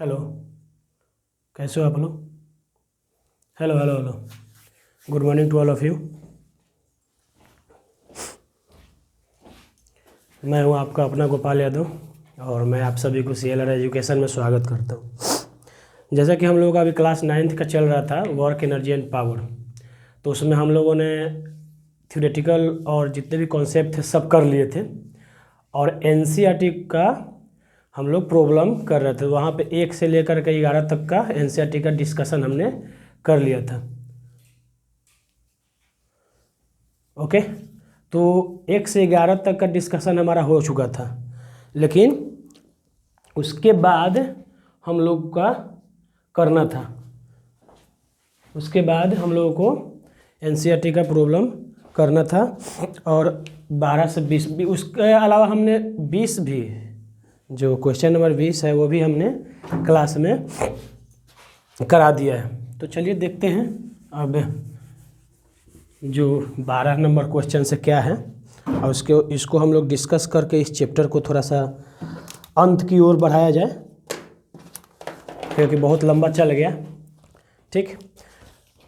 Hello, कैसे हो आप लोग? Hello hello hello, good morning to all of you. मैं हूं आपका अपना गोपाल यादव और मैं आप सभी को CLR एजुकेशन में स्वागत करता हूं। जैसा कि हम लोगों का अभी क्लास 9th का चल रहा था, वर्क एनर्जी एंड पावर, तो उसमें हम लोगों ने थ्योरेटिकल और जितने भी कॉन्सेप्ट थे सब कर लिए थे और NCERT का हम लोग प्रॉब्लम कर रहे थे। वहाँ पे 1 से लेकर के 11 तक का NCERT का डिस्कशन हमने कर लिया था। ओके, तो 1 से 11 तक का डिस्कशन हमारा हो चुका था, लेकिन उसके बाद हम लोग का करना था। उसके बाद हम लोगों को NCERT का प्रॉब्लम करना था और 12 से 20 भी, उसके अलावा हमने 20 भी, जो क्वेश्चन नंबर 20 है वो भी हमने क्लास में करा दिया है। तो चलिए देखते हैं अब जो 12 नंबर क्वेश्चन से क्या है और इसको हम लोग डिस्कस करके इस चैप्टर को थोड़ा सा अंत की ओर बढ़ाया जाए, क्योंकि बहुत लंबा चल गया। ठीक,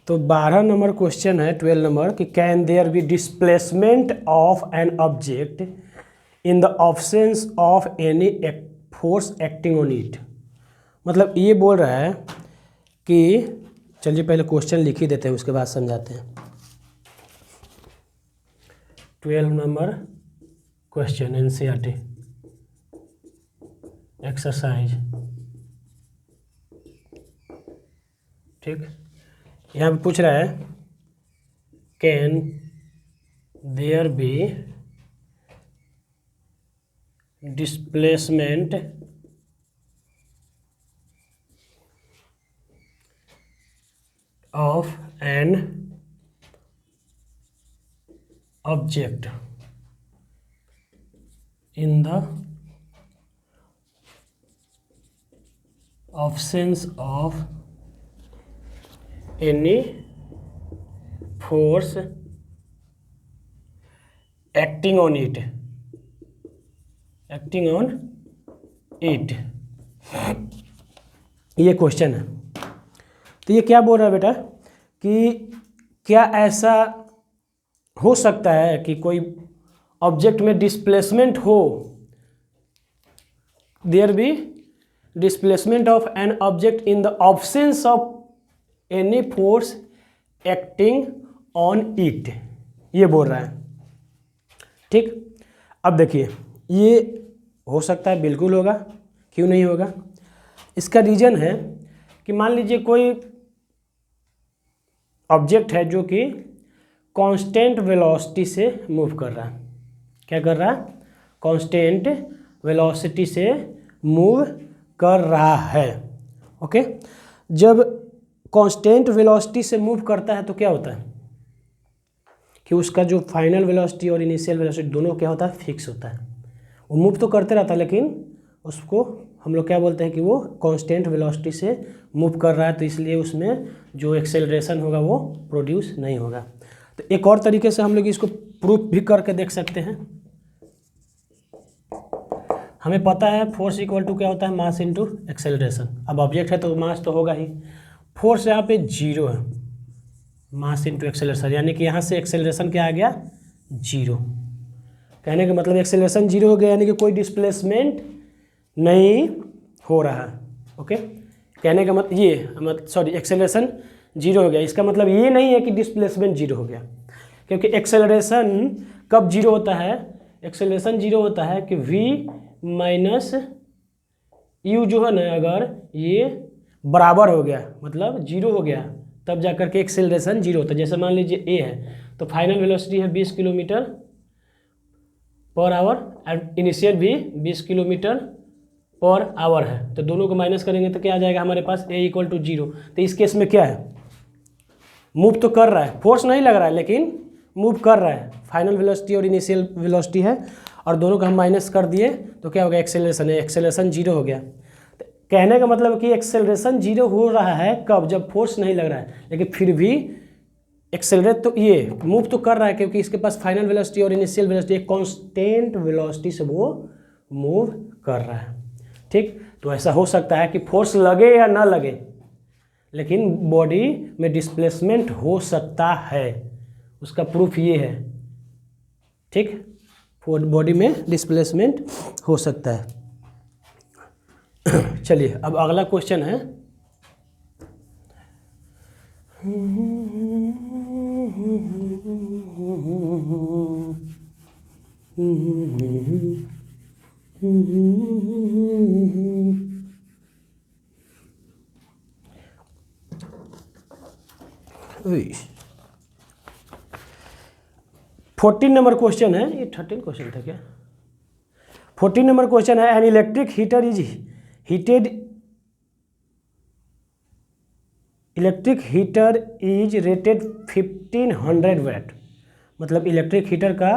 तो 12 नंबर क्वेश्चन है, 12 नंबर कि can there be displacement of an object in the absence of any force acting on it. मतलब ये बोल रहा है कि, चलिए पहले क्वेश्चन लिख ही देते हैं, उसके बाद समझाते हैं। 12 नंबर क्वेश्चन NCERT एक्सरसाइज। ठीक, यहाँ पे पूछ रहा है can there be displacement of an object in the absence of any force acting on it, ये क्वेश्चन है। तो ये क्या बोल रहा है बेटा कि क्या ऐसा हो सकता है कि कोई ऑब्जेक्ट में डिस्प्लेसमेंट हो, there be displacement of an object in the absence of any force acting on it, ये बोल रहा है। ठीक, अब देखिए ये हो सकता है, बिल्कुल होगा, क्यों नहीं होगा। इसका रीजन है कि मान लीजिए कोई ऑब्जेक्ट है जो कि कांस्टेंट वेलोसिटी से मूव कर रहा है। क्या कर रहा है? कांस्टेंट वेलोसिटी से मूव कर रहा है। ओके, जब कांस्टेंट वेलोसिटी से मूव करता है तो क्या होता है कि उसका जो फाइनल वेलोसिटी और इनिशियल वेलोसिटी दोनों क्या होता है? फिक्स होता है। वो मूव तो करते रहता है, लेकिन उसको हम लोग क्या बोलते हैं कि वो कांस्टेंट वेलोसिटी से मूव कर रहा है, तो इसलिए उसमें जो एक्सेलरेशन होगा वो प्रोड्यूस नहीं होगा। तो एक और तरीके से हम लोग इसको प्रूफ भी करके देख सकते हैं। हमें पता है फोर्स इक्वल टू क्या होता है? Mass into acceleration. अब ऑब्जेक्ट है तो मास तो होगा ही, फोर्स यहाँ पे 0 है, मास इनटू एक्सेलरेशन, यानी कि यहाँ से एक्सेलरेशन क्या आ गया? 0। कहने का मतलब एक्सेलरेशन 0 हो गया, यानी कि कोई डिस्प्लेसमेंट नहीं हो रहा है। ओके, कहने का मतलब एक्सेलरेशन 0 हो गया, इसका मतलब ये नहीं है कि डिस्प्लेसमेंट 0 हो गया, क्योंकि एक्सेलरेशन कब 0 होता है? एक्सेलरेशन 0 होता है कि v माइनस यू जो है ना, अगर ये बराबर हो गया, मतलब 0 हो गया, तब जाकर के एक्सेलरेशन 0 होता है। जैसे मान लीजिए a है तो फाइनल वेलोसिटी है 20 kilometre per hour and initial भी 20 किलोमीटर पर आवर है, तो दोनों को माइनस करेंगे तो क्या आ जाएगा हमारे पास? a equal to 0। तो इस केस में क्या है? मूव तो कर रहा है, फोर्स नहीं लग रहा है, लेकिन मूव कर रहा है। फाइनल वेलोसिटी और इनिशियल वेलोसिटी है और दोनों का हम माइनस कर दिए तो क्या हो गया? एक्सेलरेशन है, एक्सेलरेशन 0 हो गया। तो कहने का मतलब कि एक्सेलरेशन 0 हो रहा है कब? जब फोर्स नहीं लग रहा है, लेकिन फिर भी एक्सेलरेट तो ये मूव तो कर रहा है, क्योंकि इसके पास फाइनल वेलोसिटी और इनिशियल वेलोसिटी एक कांस्टेंट वेलोसिटी से वो मूव कर रहा है। ठीक, तो ऐसा हो सकता है कि फोर्स लगे या ना लगे, लेकिन बॉडी में डिस्प्लेसमेंट हो सकता है, उसका प्रूफ ये है। ठीक, बॉडी में डिस्प्लेसमेंट हो सकता है। चलिए अब अगला क्वेश्चन है, ओए 14 नंबर क्वेश्चन है, ये 13 क्वेश्चन था क्या? 14 नंबर क्वेश्चन है, an electric heater is heated, electric heater is rated 1500 वाट। मतलब इलेक्ट्रिक हीटर का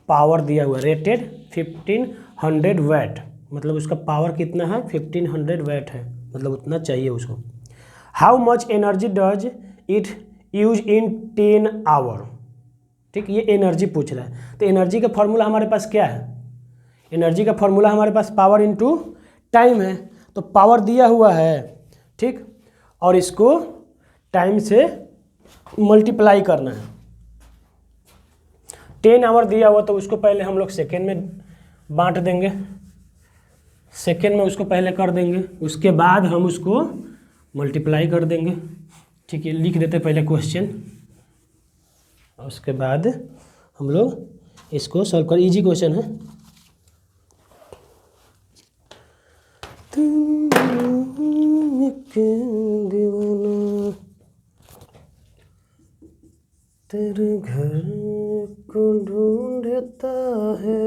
पावर दिया हुआ रेटेड 1500 वाट, मतलब उसका पावर कितना है 1500 वाट है, मतलब उतना चाहिए उसको। How much energy does it use in 10 hour. ठीक, ये एनर्जी पूछ रहा है, तो एनर्जी का फॉर्मूला हमारे पास क्या है? एनर्जी का फॉर्मूला हमारे पास पावर इनटू टाइम है, तो पावर दिया हुआ है, ठीक, और इसको टाइम से मल्टीप्लाई करना है। 10 आवर दिया हुआ तो उसको पहले हम लोग सेकेंड में बांट देंगे, सेकेंड में उसको पहले कर देंगे, उसके बाद हम उसको मल्टीप्लाई कर देंगे। ठीक है, लिख देते पहले क्वेश्चन, उसके बाद हम लोग इसको सॉल्व कर। इजी क्वेश्चन है। दीवाना तेरे घर को ढूंढता है।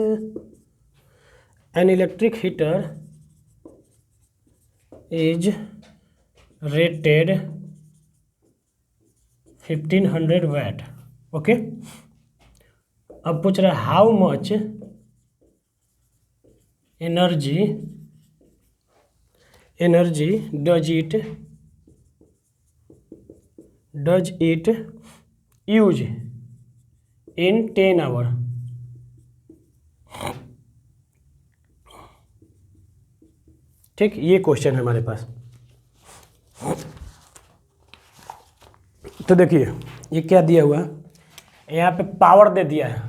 An electric heater is rated 1500 watt. Okay, अब पूछ रहा है how much energy does it use in 10 hour. ठीक, ये क्वेश्चन है हमारे पास। तो देखिए ये क्या दिया हुआ है, यहाँ पे पावर दे दिया है,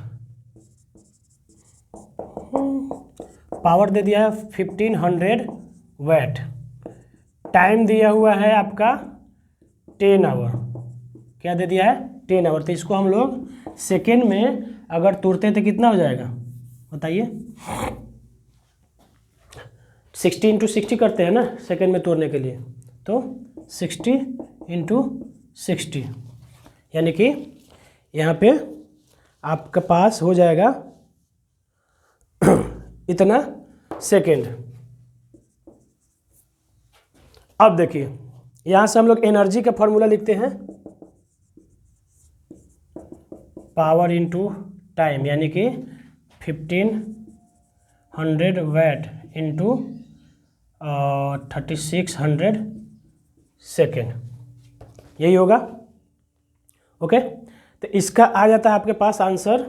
पावर दे दिया है 1500 वाट, टाइम दिया हुआ है आपका 10 आवर। क्या दे दिया है 10 आवर, तो इसको हम लोग सेकेंड में अगर तोड़ते हैं तो कितना हो जाएगा बताइए? 60 इंटू 60 करते हैं ना सेकेंड में तोड़ने के लिए, तो 60 इंटू 60, यानी कि यहाँ पे आपके पास हो जाएगा इतना सेकेंड। अब देखिए यहाँ से हम लोग एनर्जी का फॉर्मूला लिखते हैं, पावर इनटू टाइम, यानी कि 1500 वाट इंटू 3600 सेकेंड, यही होगा। ओके, तो इसका आ जाता है आपके पास आंसर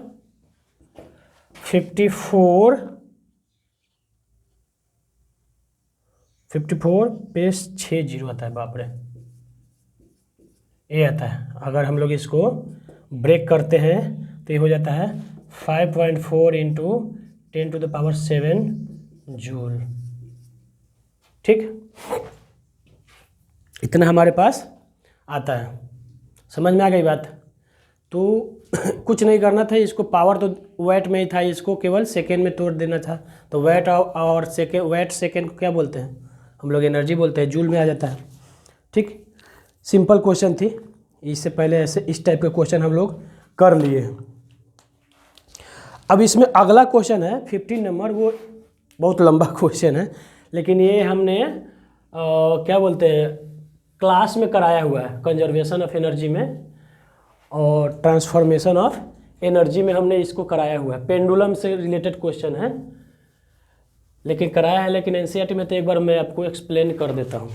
54 पेश 60 आता है। बाप रे, ये आता है। अगर हम लोग इसको ब्रेक करते हैं तो ये हो जाता है 5.4 इंटू 10⁷ जूल। ठीक, इतना हमारे पास आता है। समझ में आ गई बात? तो कुछ नहीं करना था, इसको पावर तो वैट में ही था, इसको केवल सेकेंड में तोड़ देना था। तो वैट और सेकेंड, वैट सेकेंड को क्या बोलते हैं हम लोग? एनर्जी बोलते हैं, जूल में आ जाता है। ठीक, सिंपल क्वेश्चन थी, इससे पहले ऐसे इस टाइप के क्वेश्चन हम लोग कर लिए हैं। अब इसमें अगला क्वेश्चन है 15 नंबर, वो बहुत लंबा क्वेश्चन है, लेकिन ये हमने क्या बोलते हैं क्लास में कराया हुआ है, कंजर्वेशन ऑफ एनर्जी में और ट्रांसफॉर्मेशन ऑफ एनर्जी में हमने इसको कराया हुआ है। पेंडुलम से रिलेटेड क्वेश्चन है, लेकिन कराया है, लेकिन एनसीईआरटी में तो एक बार मैं आपको एक्सप्लेन कर देता हूँ।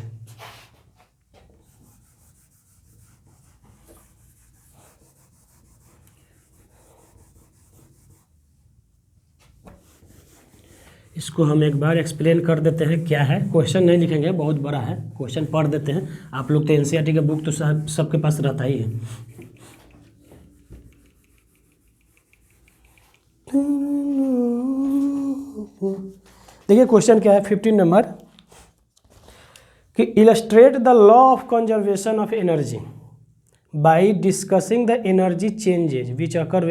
इसको हम एक बार एक्सप्लेन कर देते हैं क्या है। क्वेश्चन नहीं लिखेंगे, बहुत बड़ा है, क्वेश्चन पढ़ देते हैं। आप लोग तो एनसीईआरटी का बुक तो सबके पास रहता ही है। देखिए क्वेश्चन क्या है 15 नंबर कि illustrate the law of conservation of energy by discussing the energy changes which occur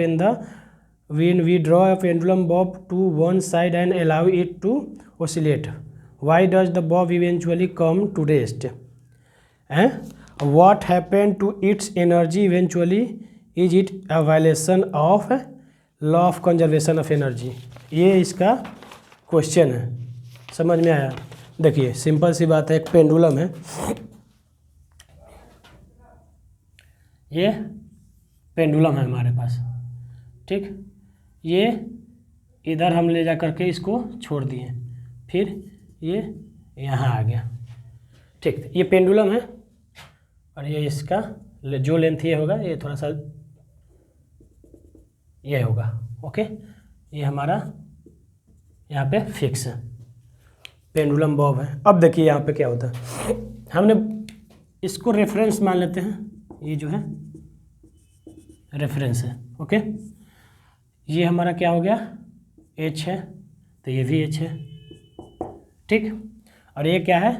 when we draw a pendulum bob to one side and allow it to oscillate. Why does the bob eventually come to rest? What happened to its energy eventually? Is it a violation of law of conservation of energy? ये इसका question है, समझ में आया? देखिए simple सी बात है, एक पेंडुलम है, ये पेंडुलम है हमारे पास, ठीक। ये इधर हम ले जा करके इसको छोड़ दिए, फिर ये यहाँ आ गया, ठीक। ये पेंडुलम है और ये इसका जो लेंथ ये होगा, ये थोड़ा सा ये होगा, ओके। ये हमारा यहाँ पे फिक्स है, पेंडुलम बॉब है। अब देखिए यहाँ पे क्या होता है, हमने इसको रेफरेंस मान लेते हैं, ये जो है रेफरेंस है, ओके। ये हमारा क्या हो गया, एच है, तो ये भी एच है, ठीक। और ये क्या है,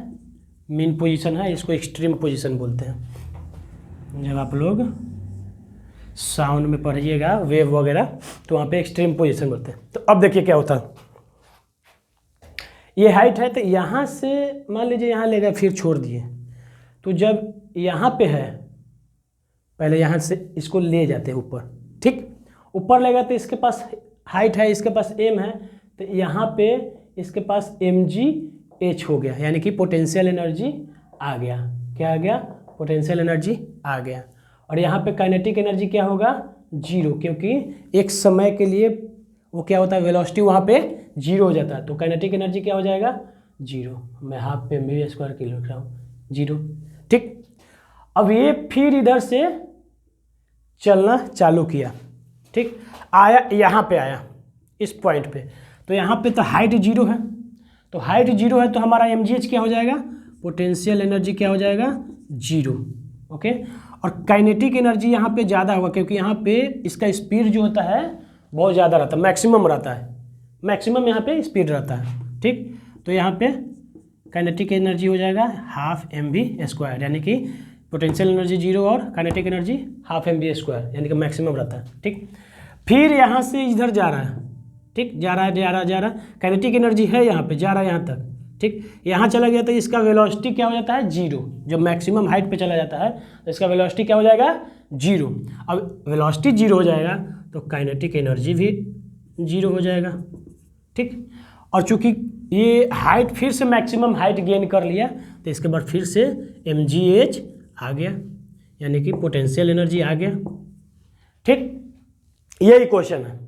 मीन पोजीशन है, इसको एक्सट्रीम पोजीशन बोलते हैं। जब आप लोग साउंड में पढ़िएगा वेव वगैरह तो वहाँ पे एक्सट्रीम पोजीशन बोलते हैं। तो अब देखिए क्या होता है, ये हाइट है, तो यहाँ से मान लीजिए यहाँ ले गए, फिर छोड़ दिए, तो जब यहाँ पे है, पहले यहाँ से इसको ले जाते हैं ऊपर, ठीक। ऊपर ले गए तो इसके पास हाइट है, इसके पास एम है, तो यहाँ पे इसके पास mgh हो गया, यानी कि पोटेंशियल एनर्जी आ गया। क्या आ गया, पोटेंशियल एनर्जी आ गया। और यहाँ पे काइनेटिक एनर्जी क्या होगा, जीरो, क्योंकि एक समय के लिए वो क्या होता है, वेलोसिटी वहाँ पे जीरो हो जाता है, तो काइनेटिक एनर्जी क्या हो जाएगा, जीरो। मैं हाफ पे mv स्क्वायर के लिख रहा हूँ, जीरो, ठीक। अब ये फिर इधर से चलना चालू किया, ठीक, आया यहाँ पे, आया इस पॉइंट पे, तो यहाँ पे तो हाइट जीरो है, तो हाइट जीरो है तो हमारा mgh क्या हो जाएगा, पोटेंशियल एनर्जी क्या हो जाएगा, जीरो, ओके। और काइनेटिक एनर्जी यहाँ पे ज़्यादा होगा, क्योंकि यहाँ पे इसका स्पीड जो होता है बहुत ज़्यादा रहता है, मैक्सिमम रहता है, मैक्सिमम यहाँ पे स्पीड रहता है, ठीक। तो यहाँ पे काइनेटिक एनर्जी हो जाएगा हाफ mv स्क्वायर, यानी कि पोटेंशियल एनर्जी जीरो और kinetic energy half mv square, यानी कि मैक्सिमम रहता है, ठीक। फिर यहाँ से इधर जा रहा है, ठीक, जा रहा, काइनेटिक एनर्जी है यहाँ पे, जा रहा है यहाँ तक, ठीक। यहाँ चला गया तो इसका वेलोसिटी क्या हो जाता है, जीरो। जब मैक्सिमम हाइट पे चला जाता है तो इसका वेलोसिटी क्या हो जाएगा, जीरो। अब वेलोसिटी जीरो हो जाएगा तो काइनेटिक एनर्जी भी जीरो हो जाएगा, ठीक। और चूंकि ये हाइट फिर से मैक्सिमम हाइट गेन कर लिया, तो इसके बाद फिर से mgh आ गया, यानी कि पोटेंशियल एनर्जी आ गया, ठीक। यही क्वेश्चन है।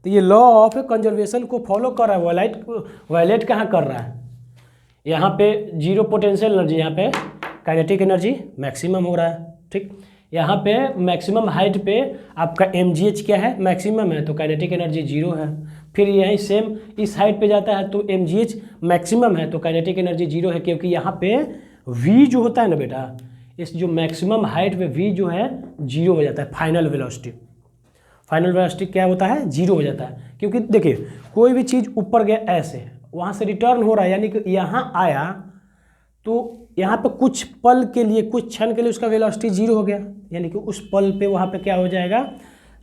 तो ये लॉ ऑफ कंजर्वेशन को फॉलो कर रहा है, वायलेट कहाँ कर रहा है, यहाँ पे जीरो पोटेंशियल एनर्जी, यहाँ पे काइनेटिक एनर्जी मैक्सिमम हो रहा है, ठीक। यहाँ पे मैक्सिमम हाइट पे आपका mgh क्या है, मैक्सिमम है, तो काइनेटिक एनर्जी जीरो है। फिर यही सेम इस हाइट पे जाता है तो mgh मैक्सिमम है, तो काइनेटिक एनर्जी जीरो है, क्योंकि यहाँ पे v जो होता है ना बेटा, इस जो मैक्सिमम हाइट पे v जो है जीरो हो जाता है, फाइनल वेलोसिटी क्या होता है, जीरो हो जाता है। क्योंकि देखिए कोई भी चीज़ ऊपर गया ऐसे, वहाँ से रिटर्न हो रहा है, यानी कि यहाँ आया तो यहाँ पे कुछ पल के लिए, कुछ क्षण के लिए उसका वेलोसिटी जीरो हो गया, यानी कि उस पल पे वहाँ पे क्या हो जाएगा,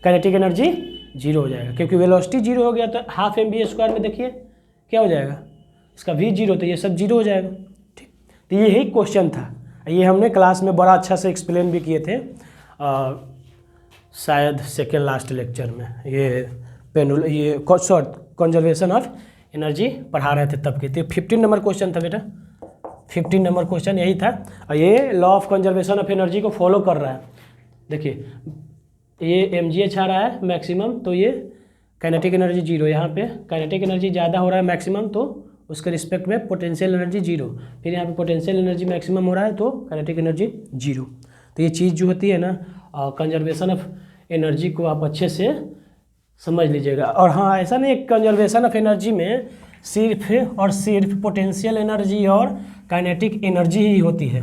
काइनेटिक एनर्जी जीरो हो जाएगा। क्योंकि वेलोसिटी जीरो हो गया तो हाफ mv स्क्वायर में देखिए क्या हो जाएगा, इसका v जीरो, तो ये सब जीरो हो जाएगा, ठीक। तो यही क्वेश्चन था, ये हमने क्लास में बड़ा अच्छा से एक्सप्लेन भी किए थे, शायद सेकेंड लास्ट लेक्चर में, ये कंजर्वेशन ऑफ एनर्जी पढ़ा रहे थे तब के। तो 15 नंबर क्वेश्चन था बेटा, 15 नंबर क्वेश्चन यही था, और ये law of conservation of energy को फॉलो कर रहा है। देखिए ये mgh आ रहा है मैक्सिमम, तो ये काइनेटिक एनर्जी जीरो, यहाँ पे काइनेटिक एनर्जी ज़्यादा हो रहा है मैक्सिमम, तो उसके रिस्पेक्ट में पोटेंशियल एनर्जी जीरो। फिर यहाँ पे पोटेंशियल एनर्जी मैक्सिमम हो रहा है तो काइनेटिक एनर्जी जीरो। तो ये चीज़ जो होती है ना, कंजर्वेशन ऑफ एनर्जी को आप अच्छे से समझ लीजिएगा। और हाँ, ऐसा नहीं, कंजर्वेशन ऑफ एनर्जी में सिर्फ और सिर्फ पोटेंशियल एनर्जी और काइनेटिक एनर्जी ही होती है।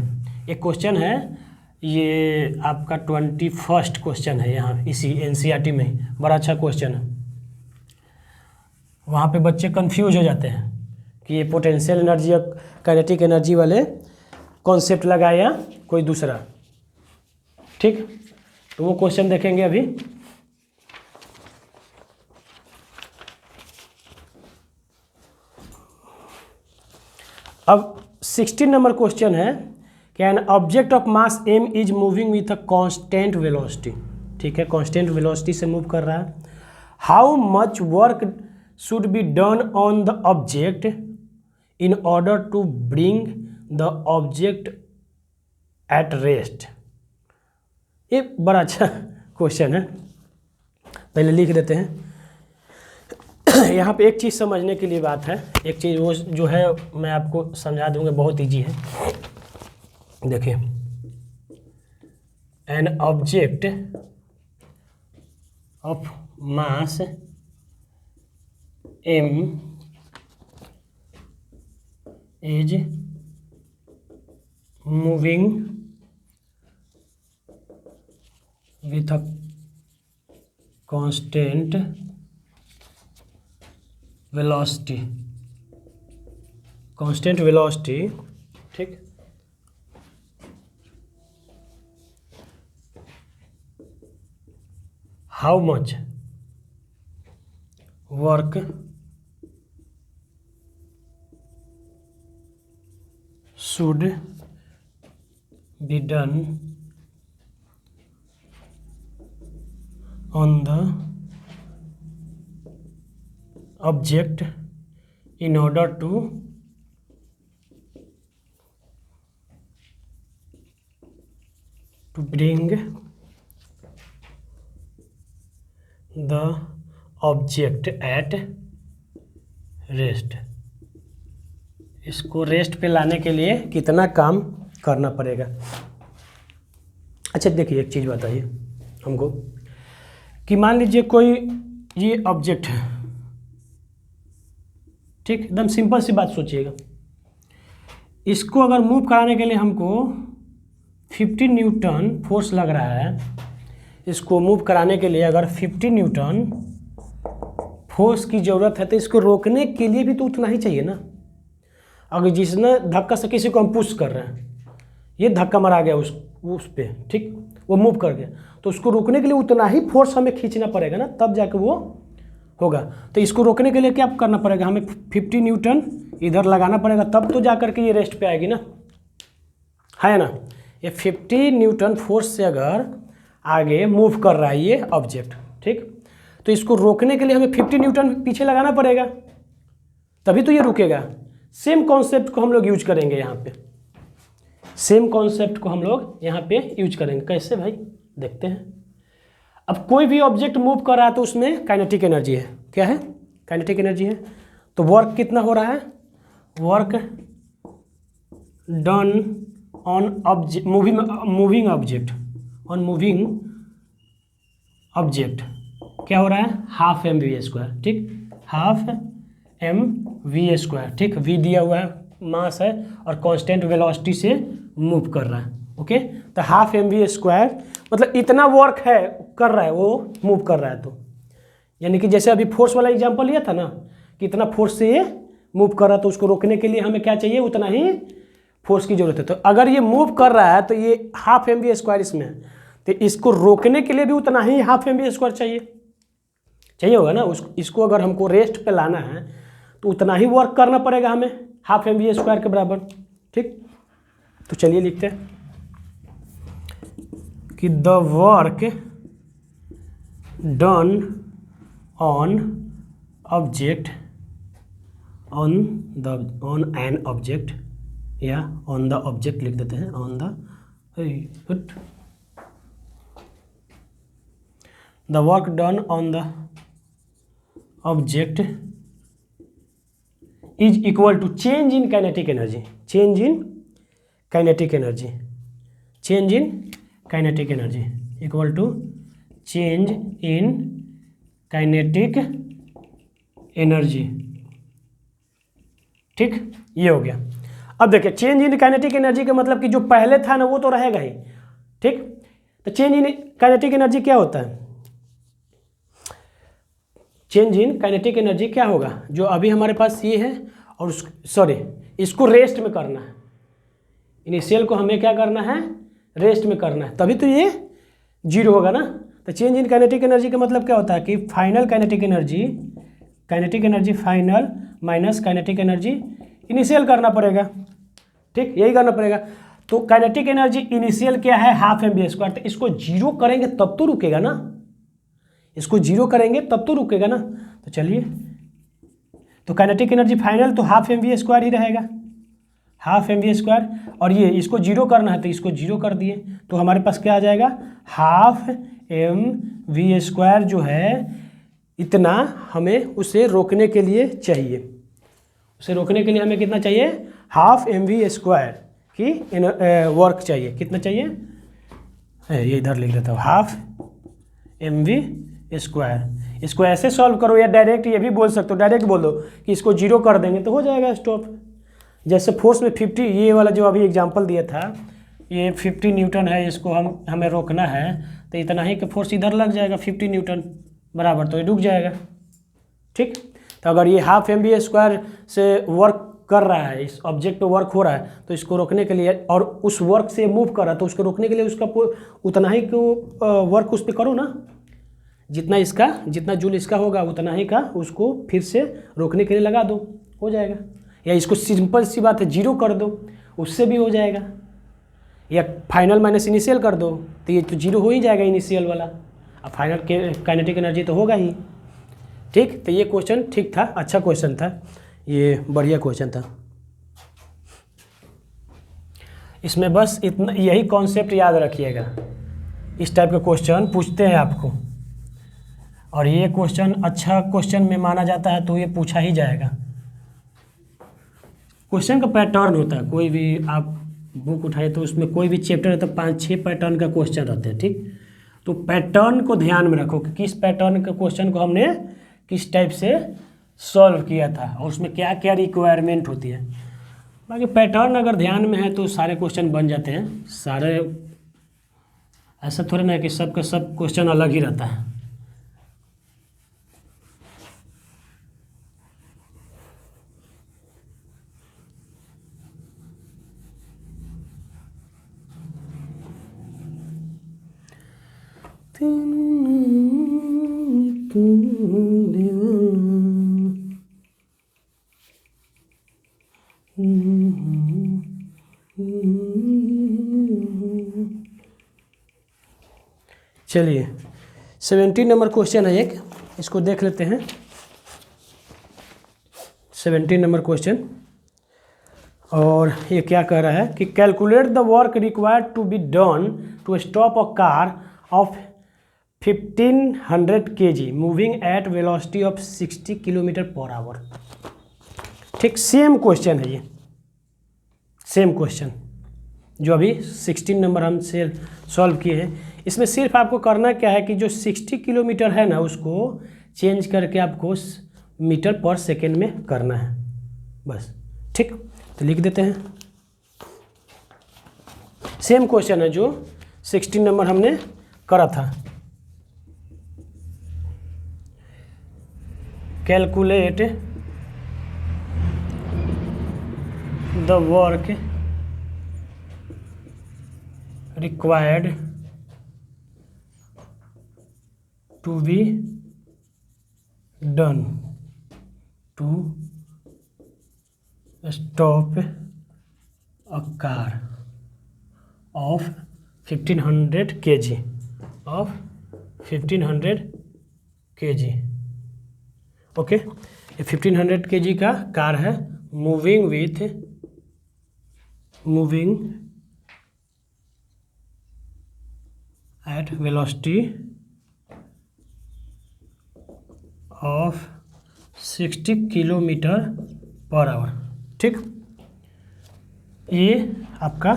एक क्वेश्चन है, ये आपका 21st क्वेश्चन है यहाँ इसी एनसीईआरटी में ही, बड़ा अच्छा क्वेश्चन है। वहाँ पे बच्चे कंफ्यूज हो जाते हैं कि ये पोटेंशियल एनर्जी और काइनेटिक एनर्जी वाले कॉन्सेप्ट लगाए या कोई दूसरा। ठीक, तो वो क्वेश्चन देखेंगे अभी। अब 16 नंबर क्वेश्चन है कि an object of mass m is moving with a constant velocity. ठीक है, कांस्टेंट वेलोसिटी से मूव कर रहा है। How much work should be done on the object in order to bring the object at rest. ये बड़ा अच्छा question है, पहले लिख देते हैं। यहाँ पे एक चीज़ समझने के लिए बात है, एक चीज़ वो जो है मैं आपको समझा दूंगा, बहुत इजी है। देखिए, an object of mass m is moving with a constant velocity. Constant velocity, ठीक। How much work should be done on the object in order to bring the object at rest। इसको rest पे लाने के लिए कितना काम करना पड़ेगा। अच्छा देखिए, एक चीज़ बताइए हमको कि मान लीजिए कोई ये ऑब्जेक्ट है, ठीक, एकदम सिंपल सी बात सोचिएगा। इसको अगर मूव कराने के लिए हमको 50 न्यूटन फोर्स लग रहा है, इसको मूव कराने के लिए अगर 50 न्यूटन फोर्स की ज़रूरत है, तो इसको रोकने के लिए भी तो उतना ही चाहिए ना। अगर जिसने धक्का से किसी को हम पुश कर रहे हैं, ये धक्का मारा गया उस पे, ठीक, वो मूव कर गया, तो उसको रोकने के लिए उतना ही फोर्स हमें खींचना पड़ेगा ना, तब जाके वो होगा। तो इसको रोकने के लिए क्या करना पड़ेगा, हमें 50 न्यूटन इधर लगाना पड़ेगा, तब तो जा करके ये रेस्ट पे आएगी ना, है ना। ये 50 न्यूटन फोर्स से अगर आगे मूव कर रहा है ये ऑब्जेक्ट, ठीक, तो इसको रोकने के लिए हमें 50 न्यूटन पीछे लगाना पड़ेगा, तभी तो ये रुकेगा। सेम कॉन्सेप्ट को हम लोग यूज करेंगे यहाँ पे, सेम कॉन्सेप्ट को हम लोग यहाँ पे यूज करेंगे। कैसे भाई, देखते हैं। अब कोई भी ऑब्जेक्ट मूव कर रहा है तो उसमें काइनेटिक एनर्जी है। क्या है, काइनेटिक एनर्जी है। तो वर्क कितना हो रहा है, work done on object, moving object, on moving object क्या हो रहा है, हाफ mv², ठीक, हाफ mv², ठीक। v दिया हुआ है, मास है, और कांस्टेंट वेलोसिटी से मूव कर रहा है। ओके, तो हाफ mv² मतलब इतना वर्क है कर रहा है, वो मूव कर रहा है। तो यानी कि जैसे अभी फोर्स वाला एग्जांपल लिया था ना, कि इतना फोर्स से ये मूव कर रहा है, तो उसको रोकने के लिए हमें क्या चाहिए, उतना ही फोर्स की जरूरत है। तो अगर ये मूव कर रहा है तो ये हाफ mv² इसमें है, तो इसको रोकने के लिए भी उतना ही हाफ mv² चाहिए होगा ना। इसको अगर हमको रेस्ट पे लाना है तो उतना ही वर्क करना पड़ेगा हमें, हाफ mv² के बराबर, ठीक। तो चलिए लिखते हैं कि the work done on object, on an object, या ऑन द ऑब्जेक्ट लिख देते हैं, on the work done on the object is equal to change in kinetic energy, change in kinetic energy, change in kinetic energy equal to change in kinetic energy. ठीक, ये हो गया। अब देखिए change in kinetic energy का मतलब कि जो पहले था ना वो तो रहेगा ही। ठीक, तो चेंज इन काइनेटिक एनर्जी क्या होता है? चेंज इन काइनेटिक एनर्जी क्या होगा? जो अभी हमारे पास ये है और इसको रेस्ट में करना है। इनिशियल को हमें क्या करना है? रेस्ट में करना है, तभी तो ये जीरो होगा ना। तो चेंज इन काइनेटिक एनर्जी का मतलब क्या होता है कि final kinetic energy final minus kinetic energy initial करना पड़ेगा। ठीक, यही करना पड़ेगा। तो काइनेटिक एनर्जी इनिशियल क्या है? Half mv²। तो इसको जीरो करेंगे तब तो रुकेगा ना, इसको जीरो करेंगे तब तो रुकेगा ना। तो चलिए, तो काइनेटिक एनर्जी फाइनल तो हाफ mv² ही रहेगा, हाफ mv²। और ये इसको जीरो करना है तो इसको जीरो कर दिए, तो हमारे पास क्या आ जाएगा? हाफ mv² जो है इतना हमें उसे रोकने के लिए चाहिए। उसे रोकने के लिए हमें कितना चाहिए? हाफ mv² की वर्क चाहिए। कितना चाहिए? ये इधर लिख देता हूँ, हाफ mv²। इसको ऐसे सॉल्व करो या डायरेक्ट ये भी बोल सकते हो, डायरेक्ट बोल दो कि इसको जीरो कर देंगे तो हो जाएगा स्टॉप। जैसे फोर्स में 50, ये वाला जो अभी एग्जांपल दिया था, ये 50 न्यूटन है, इसको हमें रोकना है तो इतना ही का फोर्स इधर लग जाएगा 50 न्यूटन बराबर, तो ये रुक जाएगा। ठीक, तो अगर ये हाफ mv² से वर्क कर रहा है, इस ऑब्जेक्ट पे वर्क हो रहा है, तो इसको रोकने के लिए, और उस वर्क से मूव कर रहा है तो उसको रोकने के लिए उसका उतना ही को वर्क उस पर करो ना, जितना जूल इसका होगा उतना ही का उसको फिर से रोकने के लिए लगा दो, हो जाएगा। या इसको सिंपल सी बात है, जीरो कर दो, उससे भी हो जाएगा। या फाइनल माइनस इनिशियल कर दो तो ये तो जीरो हो ही जाएगा इनिशियल वाला, अब फाइनल काइनेटिक एनर्जी तो होगा ही। ठीक, तो ये क्वेश्चन ठीक था, अच्छा क्वेश्चन था, ये बढ़िया क्वेश्चन था। इसमें बस इतना, यही कॉन्सेप्ट याद रखिएगा। इस टाइप का क्वेश्चन पूछते हैं आपको, और ये क्वेश्चन अच्छा क्वेश्चन में माना जाता है तो ये पूछा ही जाएगा। क्वेश्चन का पैटर्न होता है, कोई भी आप बुक उठाए तो उसमें कोई भी चैप्टर है तो 5-6 पैटर्न का क्वेश्चन रहते हैं। ठीक, तो पैटर्न को ध्यान में रखो कि किस पैटर्न के क्वेश्चन को हमने किस टाइप से सॉल्व किया था और उसमें क्या क्या रिक्वायरमेंट होती है। बाकी पैटर्न अगर ध्यान में है तो सारे क्वेश्चन बन जाते हैं सारे। ऐसा थोड़ा ना है कि सबका सब क्वेश्चन अलग ही रहता है। चलिए 17 नंबर क्वेश्चन है एक, इसको देख लेते हैं। 17 नंबर क्वेश्चन, और ये क्या कह रहा है कि calculate the work required to be done to stop a car of 1500 kg moving at velocity of 60 km/h। ठीक, सेम क्वेश्चन है ये, सेम क्वेश्चन जो अभी 16 नंबर हम से सॉल्व किए हैं। इसमें सिर्फ आपको करना क्या है कि जो 60 किलोमीटर है ना उसको चेंज करके आपको मीटर पर सेकेंड में करना है बस। ठीक, तो लिख देते हैं। सेम क्वेश्चन है जो 16 नंबर हमने करा था। Calculate the work required to be done to stop a car of 1500 kg of 1500 kg। Okay, ये 1500 kg का कार है, moving at velocity of 60 km/h। ठीक, ये आपका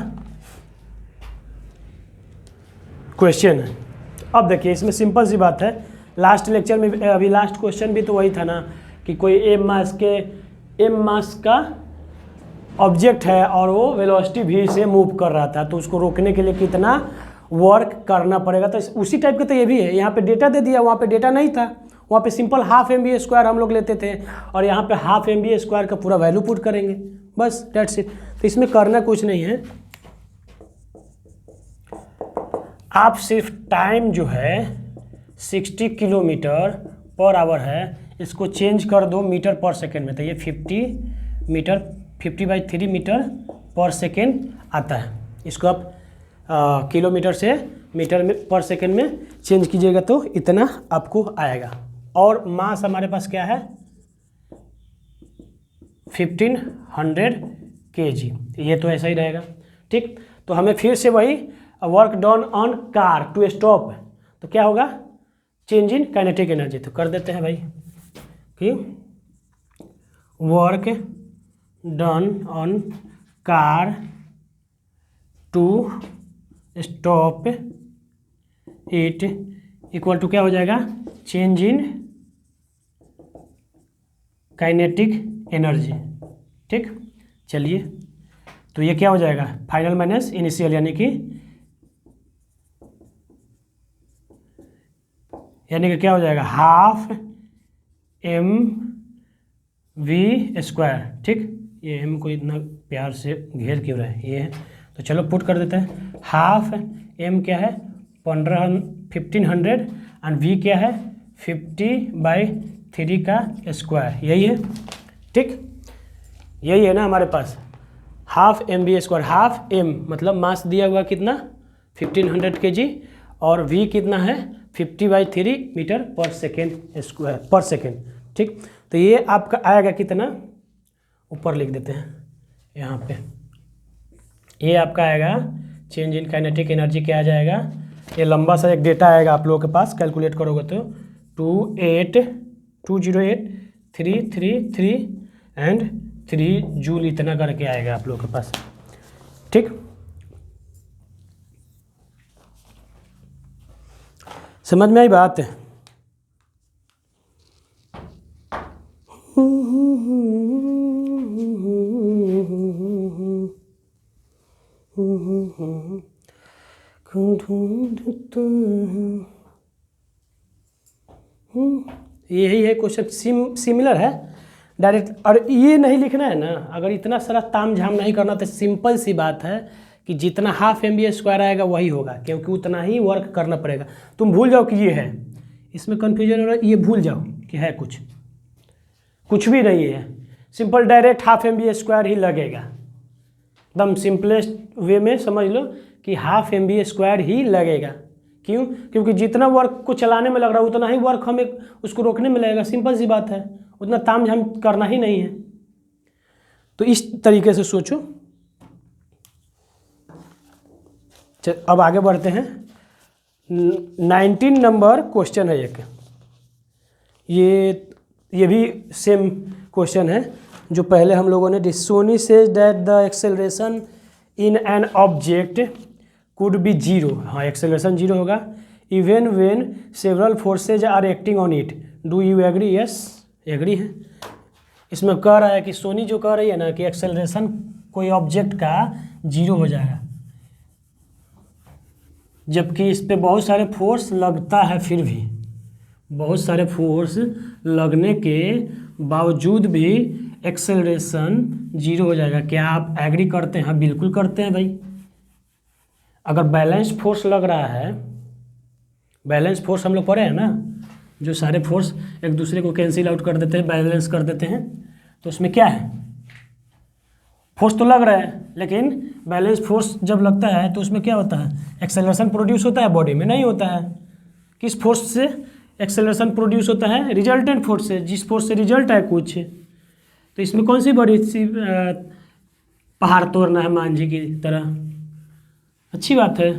क्वेश्चन है। अब देखिए इसमें सिंपल सी बात है, लास्ट लेक्चर में अभी लास्ट क्वेश्चन भी तो वही था ना कि कोई एम मास का ऑब्जेक्ट है और वो वेलोसिटी v से मूव कर रहा था, तो उसको रोकने के लिए कितना वर्क करना पड़ेगा। तो उसी टाइप का तो ये भी है, यहाँ पे डेटा दे दिया, वहाँ पे डेटा नहीं था, वहाँ पे सिंपल हाफ mv² हम लोग लेते थे, और यहाँ पे हाफ mv² का पूरा वैल्यू पुट करेंगे, बस डेट्स इट। तो इसमें करना कुछ नहीं है, आप सिर्फ टाइम जो है 60 किलोमीटर पर आवर है, इसको चेंज कर दो मीटर पर सेकेंड में, तो ये 50/3 मीटर पर सेकेंड आता है। इसको आप किलोमीटर से मीटर में पर सेकेंड में चेंज कीजिएगा तो इतना आपको आएगा। और मास हमारे पास क्या है 1500 kg, ये तो ऐसा ही रहेगा, ठीक। तो हमें फिर से वही work done on car to stop, तो क्या होगा चेंज इन काइनेटिक एनर्जी। तो कर देते हैं भाई कि work done on car to stop it equal to क्या हो जाएगा चेंज इन काइनेटिक एनर्जी, ठीक। चलिए, तो ये क्या हो जाएगा फाइनल माइनस इनिशियल, यानी कि क्या हो जाएगा हाफ mv², ठीक। ये m को इतना प्यार से घेर क्यों रहा है, ये है, तो चलो पुट कर देते हैं। हाफ m क्या है 1500 एंड v क्या है 50/3 का स्क्वायर, यही है, ठीक। यही है ना हमारे पास हाफ mv², हाफ m मतलब मास दिया हुआ कितना 1500 kg, और v कितना है 50/3 मीटर पर सेकेंड स्क्वायर पर सेकेंड, ठीक। तो ये आपका आएगा कितना, ऊपर लिख देते हैं यहाँ पे, ये आपका आएगा चेंज इन काइनेटिक एनर्जी क्या आ जाएगा, ये लंबा सा एक डेटा आएगा आप लोगों के पास, कैलकुलेट करोगे तो 208,208,333 एंड 3 जूल इतना करके आएगा आप लोगों के पास, ठीक। समझ में आई बात है। यही है क्वेश्चन, सिमिलर है डायरेक्ट, और ये नहीं लिखना है ना, अगर इतना सारा ताम झाम नहीं करना तो सिंपल सी बात है कि जितना हाफ mv² आएगा वही होगा, क्योंकि उतना ही वर्क करना पड़ेगा। तुम भूल जाओ कि ये है, इसमें कन्फ्यूजन हो रहा है, ये भूल जाओ कि है कुछ भी नहीं है, सिंपल डायरेक्ट हाफ mv² ही लगेगा, एकदम सिंपलेस्ट वे में समझ लो कि हाफ mv² ही लगेगा। क्यों? क्योंकि जितना वर्क को चलाने में लग रहा है उतना ही वर्क हमें उसको रोकने में लगेगा, सिंपल सी बात है, उतना ताम झाम करना ही नहीं है। तो इस तरीके से सोचो। चल अब आगे बढ़ते हैं, 19 नंबर क्वेश्चन है एक, ये भी सेम क्वेश्चन है जो पहले हम लोगों ने Soni says that the acceleration in an object could be zero, हाँ एक्सेलरेशन जीरो होगा, even when several forces are acting on it, do you agree? Yes agree है। इसमें कह रहा है कि सोनी जो कह रही है ना कि एक्सेलरेशन कोई ऑब्जेक्ट का जीरो हो जाएगा, जबकि इस पे बहुत सारे फोर्स लगता है, फिर भी बहुत सारे फोर्स लगने के बावजूद भी एक्सेलरेशन जीरो हो जाएगा। क्या आप एग्री करते हैं? बिल्कुल करते हैं भाई। अगर बैलेंस फोर्स लग रहा है, बैलेंस फोर्स हम लोग पढ़े हैं ना, जो सारे फोर्स एक दूसरे को कैंसिल आउट कर देते हैं, बैलेंस कर देते हैं, तो उसमें क्या है, फोर्स तो लग रहा है, लेकिन बैलेंस फोर्स जब लगता है तो उसमें क्या होता है, एक्सेलरेशन प्रोड्यूस होता है, बॉडी में नहीं होता है। किस फोर्स से एक्सेलरेशन प्रोड्यूस होता है? रिजल्टेंट फोर्स से, जिस फोर्स से रिजल्ट है कुछ। तो इसमें कौन सी बड़ी सी पहाड़ तोड़ना है मान जी की तरह, अच्छी बात है।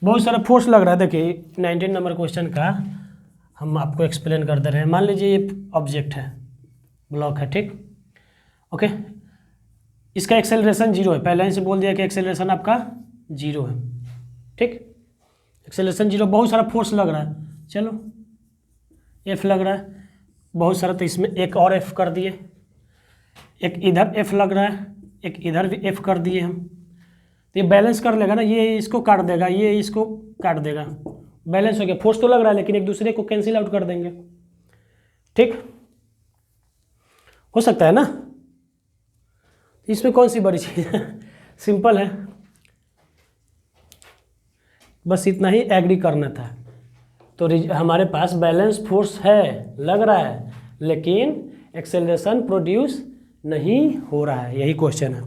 बहुत सारा फोर्स लग रहा है। देखिए 19 नंबर क्वेश्चन का हम आपको एक्सप्लेन कर दे रहे हैं। मान लीजिए ये ऑब्जेक्ट है, ब्लॉक है, ठीक, ओके, इसका एक्सेलरेशन जीरो है, पहले से बोल दिया कि एक्सेलरेशन आपका जीरो है, ठीक, एक्सेलरेशन जीरो, बहुत सारा फोर्स लग रहा है, चलो एफ लग रहा है बहुत सारा, तो इसमें एक और एफ कर दिए, एक इधर एफ लग रहा है, एक इधर भी एफ कर दिए हम, तो ये बैलेंस कर लेगा ना, ये इसको काट देगा, ये इसको काट देगा, बैलेंस हो गया। फोर्स तो लग रहा है लेकिन एक दूसरे को कैंसिल आउट कर देंगे, ठीक हो सकता है ना। इसमें कौन सी बड़ी चीज़ है, सिंपल है, बस इतना ही एग्री करना था। तो हमारे पास बैलेंस फोर्स है, लग रहा है, लेकिन एक्सेलरेशन प्रोड्यूस नहीं हो रहा है, यही क्वेश्चन है।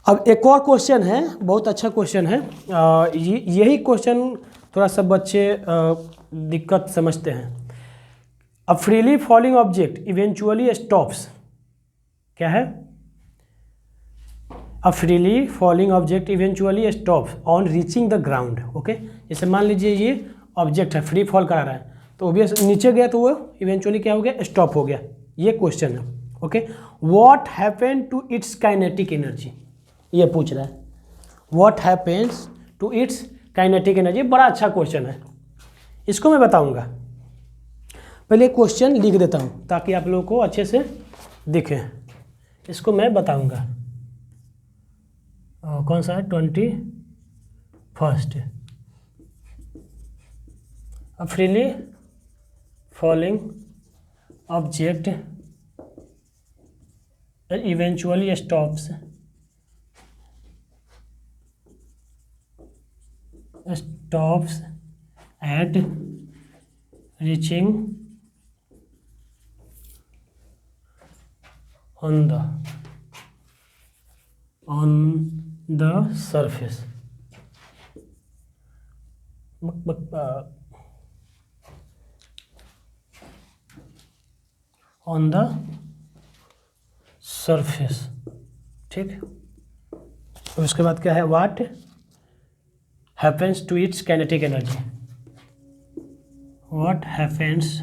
अब एक और क्वेश्चन है, बहुत अच्छा क्वेश्चन है, यही क्वेश्चन थोड़ा सा बच्चे दिक्कत समझते हैं। A freely falling object eventually stops, क्या है, a freely falling object eventually stops on reaching the ground. Okay, जैसे मान लीजिए ये ऑब्जेक्ट है, फ्री फॉल करा रहा है, तो ऑब्वियस नीचे गया तो वो इवेंचुअली क्या हो गया, स्टॉप हो गया, ये क्वेश्चन है। Okay, what happen to its kinetic energy, ये पूछ रहा है, what happens to its kinetic energy. बड़ा अच्छा क्वेश्चन है, इसको मैं बताऊंगा। पहले क्वेश्चन लिख देता हूँ ताकि आप लोगों को अच्छे से दिखे, इसको मैं बताऊंगा। कौन सा है, 21st। A freely falling object eventually stops at reaching on the surface. On the surface, ठीक। और उसके बाद क्या है, what happens to its kinetic energy, what happens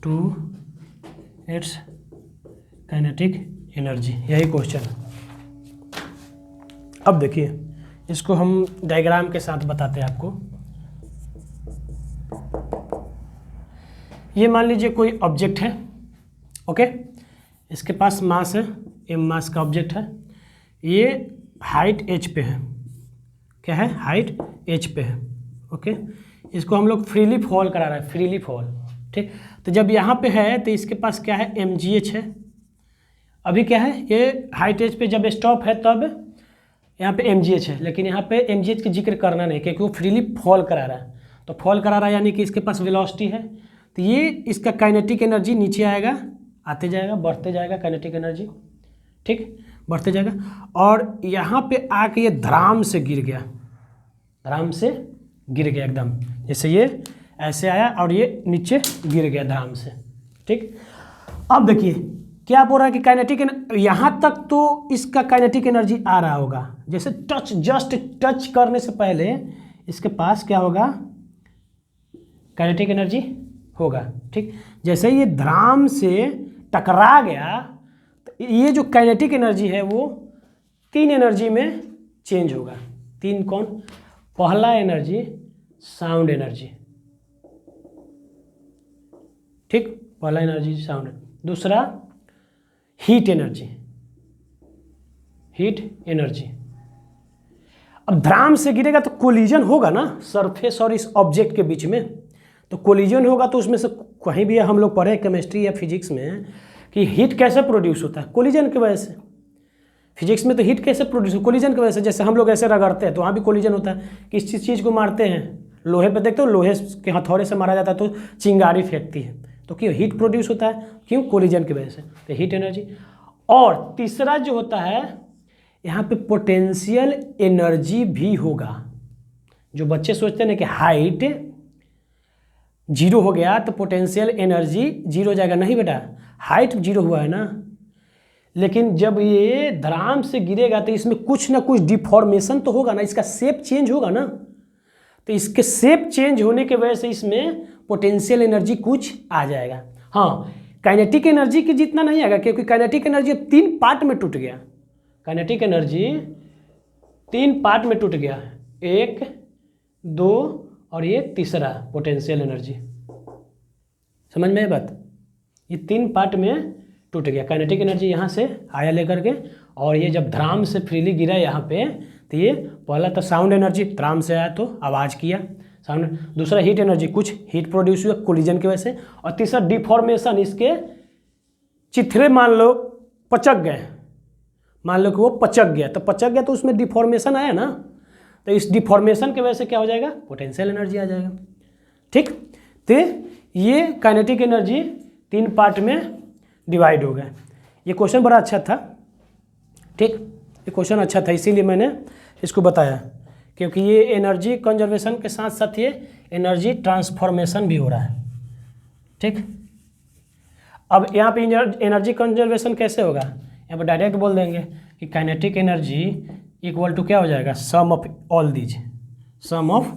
to its kinetic energy, यही क्वेश्चन है। अब देखिए, इसको हम डायग्राम के साथ बताते हैं आपको। ये मान लीजिए कोई ऑब्जेक्ट है, ओके, इसके पास मास है, m मास का ऑब्जेक्ट है, ये हाइट h पे है, क्या है, हाइट h पे है, ओके। इसको हम लोग फ्रीली फॉल करा रहा है, फ्रीली फॉल, ठीक। तो जब यहाँ पे है तो इसके पास क्या है, mgh है। अभी क्या है, ये हाइट h पे जब स्टॉप है तब यहाँ पे mgh है, लेकिन यहाँ पे mgh का जिक्र करना नहीं क्योंकि वो फ्रीली फॉल करा रहा है। तो फॉल करा रहा है यानी कि इसके पास वेलोसिटी है, तो ये इसका काइनेटिक एनर्जी नीचे आएगा, आते जाएगा, बढ़ते जाएगा काइनेटिक एनर्जी, ठीक, बढ़ते जाएगा। और यहाँ पे आके ये धड़ाम से गिर गया, धड़ाम से गिर गया एकदम, जैसे ये ऐसे आया और ये नीचे गिर गया धड़ाम से, ठीक। अब देखिए क्या बोल रहा है कि काइनेटिक, यहाँ तक तो इसका काइनेटिक एनर्जी आ रहा होगा, जैसे टच, जस्ट टच करने से पहले इसके पास क्या होगा, काइनेटिक एनर्जी होगा, ठीक। जैसे ये धड़ाम से टकरा गया तो ये जो काइनेटिक एनर्जी है वो 3 एनर्जी में चेंज होगा। 3 कौन, पहला एनर्जी साउंड एनर्जी, ठीक, पहला एनर्जी साउंड, दूसरा हीट एनर्जी, हीट एनर्जी। अब धड़ाम से गिरेगा तो कोलिजन होगा ना सरफेस और इस ऑब्जेक्ट के बीच में, तो कोलिजन होगा तो उसमें से कहीं भी हम लोग पढ़े केमिस्ट्री या फिजिक्स में कि हीट कैसे प्रोड्यूस होता है, कोलिजन की वजह से। फिजिक्स में तो हीट कैसे प्रोड्यूस, कोलिजन की वजह से। जैसे हम लोग ऐसे रगड़ते हैं तो वहाँ भी कोलिजन होता है, किस चीज़ को मारते हैं, लोहे पे देखते हो, लोहे के हथौड़े से मारा जाता है तो चिंगारी फेंकती है, तो क्यों, हीट प्रोड्यूस होता है, क्यों, कोलिजन की वजह से, तो हीट एनर्जी। और तीसरा जो होता है यहाँ पे पोटेंशियल एनर्जी भी होगा। जो बच्चे सोचते हैं ना कि हाइट 0 हो गया तो पोटेंशियल एनर्जी 0 हो जाएगा, नहीं बेटा, हाइट 0 हुआ है ना, लेकिन जब ये धड़ाम से गिरेगा तो इसमें कुछ ना कुछ डिफॉर्मेशन तो होगा ना, इसका शेप चेंज होगा ना, तो इसके शेप चेंज होने के वजह से इसमें पोटेंशियल एनर्जी कुछ आ जाएगा। हाँ, काइनेटिक एनर्जी की जितना नहीं आएगा क्योंकि काइनेटिक एनर्जी 3 पार्ट में टूट गया, काइनेटिक एनर्जी 3 पार्ट में टूट गया, 1, 2 और ये तीसरा पोटेंशियल एनर्जी। समझ में बात, ये 3 पार्ट में टूट गया। काइनेटिक एनर्जी यहाँ से आया लेकर के, और ये जब धड़ाम से फ्रीली गिरा यहाँ पे, तो ये पहला तो साउंड एनर्जी, धड़ाम से आया तो आवाज़ किया साउंड। दूसरा हीट एनर्जी, कुछ हीट प्रोड्यूस हुआ कोलिजन की वजह से। और तीसरा डिफॉर्मेशन, इसके चिथड़े मान लो पचक गए, मान लो कि वो पचक गया, तो पचक गया तो उसमें डिफॉर्मेशन आया ना, तो इस डिफॉर्मेशन की वजह से क्या हो जाएगा, पोटेंशियल एनर्जी आ जाएगा। ठीक, तो ये काइनेटिक एनर्जी 3 पार्ट में डिवाइड हो गया। ये क्वेश्चन बड़ा अच्छा था। ठीक, ये क्वेश्चन अच्छा था, इसीलिए मैंने इसको बताया, क्योंकि ये एनर्जी कंजर्वेशन के साथ साथ ये एनर्जी ट्रांसफॉर्मेशन भी हो रहा है। ठीक, अब यहाँ पे एनर्जी कंजर्वेशन कैसे होगा, यहाँ पर डायरेक्ट बोल देंगे कि काइनेटिक एनर्जी इक्वल टू क्या हो जाएगा, sum of all these, sum of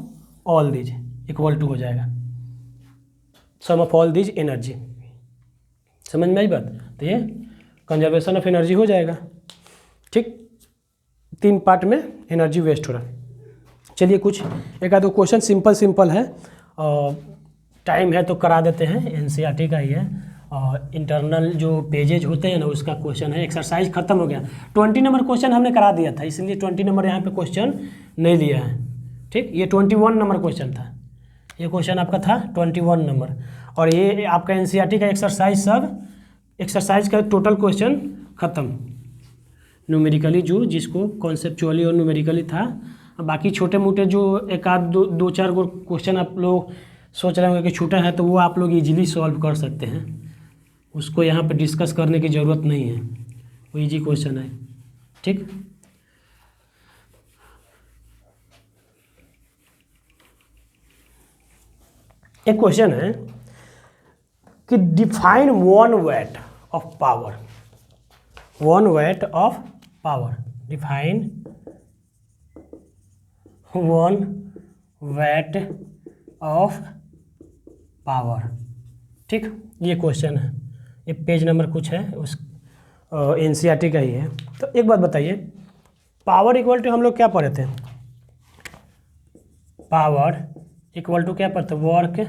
all these equal to हो जाएगा sum of all these energy. समझ में आई बात, तो ये कंजर्वेशन ऑफ एनर्जी हो जाएगा। ठीक, 3 पार्ट में एनर्जी वेस्ट हो रहा है। चलिए कुछ एक आध क्वेश्चन सिंपल है, और टाइम है तो करा देते हैं, एनसीईआरटी का ही है, और इंटरनल जो पेजेज होते हैं ना उसका क्वेश्चन है। एक्सरसाइज खत्म हो गया, 20 नंबर क्वेश्चन हमने करा दिया था, इसलिए 20 नंबर यहाँ पे क्वेश्चन नहीं दिया है। ठीक, ये 21 नंबर क्वेश्चन था, ये क्वेश्चन आपका था 21 नंबर, और ये आपका एनसीईआरटी का एक्सरसाइज, सब एक्सरसाइज का टोटल क्वेश्चन खत्म। न्यूमेरिकली जो जिसको कॉन्सेप्चुअली और न्यूमेरिकली था, बाकी छोटे मोटे जो एक आध दो चार गो क्वेश्चन आप लोग सोच रहे होंगे कि छूटा है, तो वो आप लोग इजीली सॉल्व कर सकते हैं, उसको यहाँ पे डिस्कस करने की ज़रूरत नहीं है, वो इजी क्वेश्चन है। ठीक, एक क्वेश्चन है कि define 1 watt of power, 1 watt of power, define 1 watt of power. ठीक, ये क्वेश्चन है, ये पेज नंबर कुछ है, उस एनसीईआरटी का ही है। तो एक बात बताइए, पावर इक्वल टू हम लोग क्या पढ़े थे, पावर इक्वल टू क्या पढ़ते, वर्क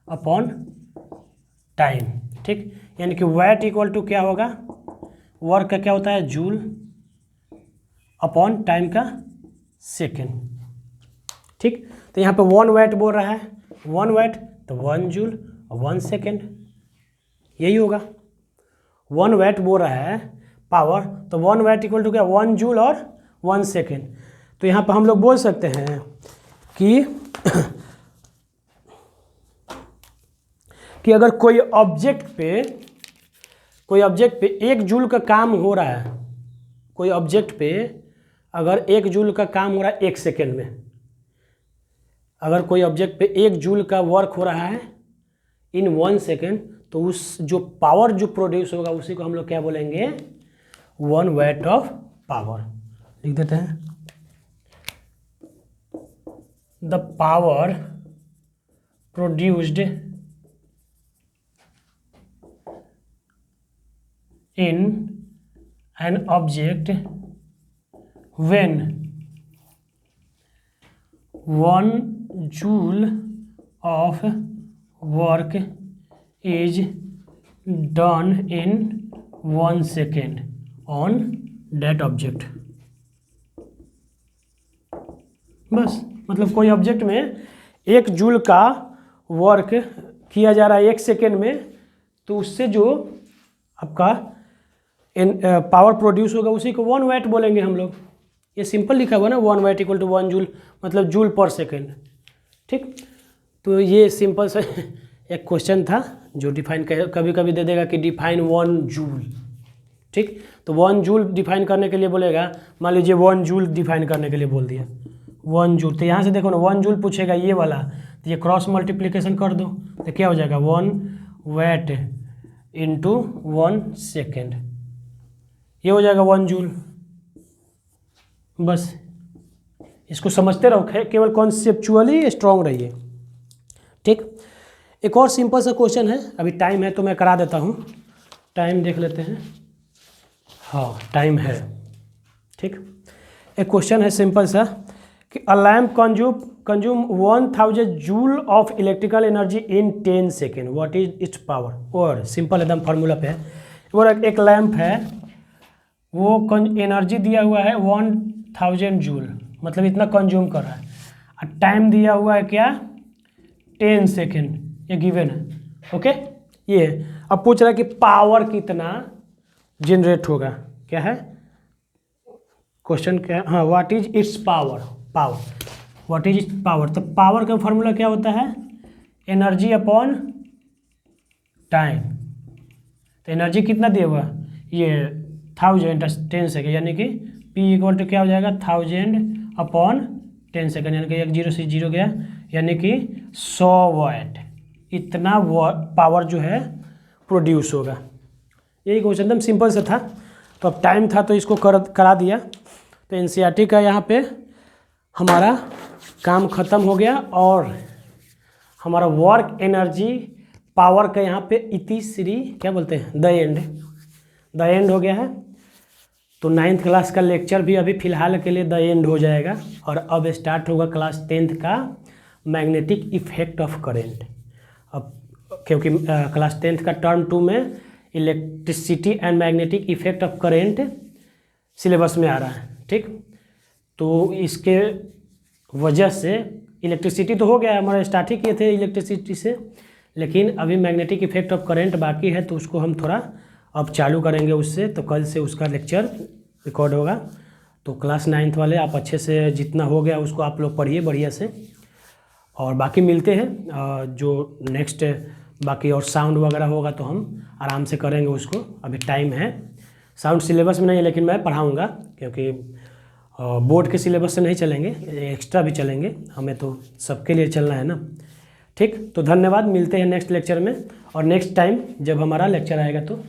अपॉन टाइम। ठीक, यानी कि वैट इक्वल टू क्या होगा, वर्क का क्या होता है, जूल अपॉन टाइम का सेकेंड। ठीक, तो यहाँ पे 1 वैट बोल रहा है, 1 वैट तो 1 जूल और 1 सेकेंड, यही होगा। 1 वैट बोल रहा है पावर, तो 1 वैट इक्वल टू क्या, 1 जूल और 1 सेकेंड। तो यहाँ पे हम लोग बोल सकते हैं कि कि अगर कोई ऑब्जेक्ट पे 1 जूल का काम हो रहा है, कोई ऑब्जेक्ट पे अगर 1 जूल का काम हो रहा है 1 सेकेंड में, अगर कोई ऑब्जेक्ट पे 1 जूल का वर्क हो रहा है इन 1 सेकेंड, तो उस जो पावर जो प्रोड्यूस होगा उसी को हम लोग क्या बोलेंगे, 1 वैट ऑफ पावर। लिख देते हैं, the power produced in an object when 1 joule of work is done in 1 second on that object। बस, मतलब कोई ऑब्जेक्ट में 1 जूल का वर्क किया जा रहा है 1 सेकेंड में, तो उससे जो आपका पावर प्रोड्यूस होगा उसी को 1 वैट बोलेंगे हम लोग। ये सिंपल लिखा हुआ ना, 1 वैट इक्वल टू 1 जूल, मतलब जूल पर सेकेंड। ठीक, तो ये सिंपल सा एक क्वेश्चन था जो डिफाइन कभी कभी दे देगा कि डिफाइन 1 जूल। ठीक, तो 1 जूल डिफाइन करने के लिए बोलेगा, मान लीजिए 1 जूल डिफाइन करने के लिए बोल दिया 1 जूल, तो यहाँ से देखो ना 1 जूल पूछेगा ये वाला, तो ये क्रॉस मल्टीप्लिकेशन कर दो, तो क्या हो जाएगा 1 वैट इंटू 1 सेकेंड, ये हो जाएगा 1 जूल। बस इसको समझते रहो, केवल कॉन्सेप्चुअली स्ट्रांग रहिए। ठीक, एक और सिंपल सा क्वेश्चन है, अभी टाइम है तो मैं करा देता हूँ, टाइम देख लेते हैं। हाँ, टाइम है। ठीक, एक क्वेश्चन है सिंपल सा कि अ lamp consume 1000 joule of electrical energy in 10 second, what is it's power. और सिंपल एकदम फार्मूला पे है, वो एक लैंप है, वो एनर्जी दिया हुआ है 1000 जूल, मतलब इतना कंज्यूम कर रहा है, और टाइम दिया हुआ है क्या 10 सेकेंड, ये गिवन है। ओके, ये अब पूछ रहा है कि पावर कितना जनरेट होगा, क्या है क्वेश्चन, क्या, हाँ, what is it's power, what is it's power. तो पावर का फॉर्मूला क्या होता है, एनर्जी अपॉन टाइम। तो एनर्जी कितना दिया हुआ, ये 1000 10 सेकेंड, यानी कि P इक्वल टू क्या हो जाएगा 1000 अपॉन 10 सेकेंड, यानी कि 1 0 से 0 गया, यानी कि 100 वाट, इतना पावर जो है प्रोड्यूस होगा। यही क्वेश्चन एकदम सिंपल से था। तो अब टाइम था तो इसको करा दिया। तो एनसीईआरटी का यहाँ पे हमारा काम ख़त्म हो गया, और हमारा वर्क एनर्जी पावर का यहाँ पे इतिश्री क्या बोलते हैं, द एंड हो गया है। तो 9th क्लास का लेक्चर भी अभी फ़िलहाल के लिए द एंड हो जाएगा, और अब स्टार्ट होगा क्लास 10th का मैग्नेटिक इफेक्ट ऑफ करेंट। अब क्योंकि क्लास 10th का टर्म 2 में electricity and magnetic effect of current syllabus में आ रहा है, ठीक। तो इसके वजह से इलेक्ट्रिसिटी तो हो गया है, हमारा स्टार्ट ही किए थे इलेक्ट्रिसिटी से, लेकिन अभी मैग्नेटिक इफेक्ट ऑफ करंट बाकी है, तो उसको हम थोड़ा अब चालू करेंगे उससे। तो कल से उसका लेक्चर रिकॉर्ड होगा। तो क्लास 9th वाले आप अच्छे से जितना हो गया उसको आप लोग पढ़िए बढ़िया से, और बाकी मिलते हैं जो नेक्स्ट बाकी और साउंड वगैरह होगा तो हम आराम से करेंगे उसको। अभी टाइम है, साउंड सिलेबस में नहीं है, लेकिन मैं पढ़ाऊँगा, क्योंकि बोर्ड के सिलेबस से नहीं चलेंगे, एक्स्ट्रा भी चलेंगे, हमें तो सबके लिए चलना है ना, ठीक। तो धन्यवाद, मिलते हैं नेक्स्ट लेक्चर में, और नेक्स्ट टाइम जब हमारा लेक्चर आएगा तो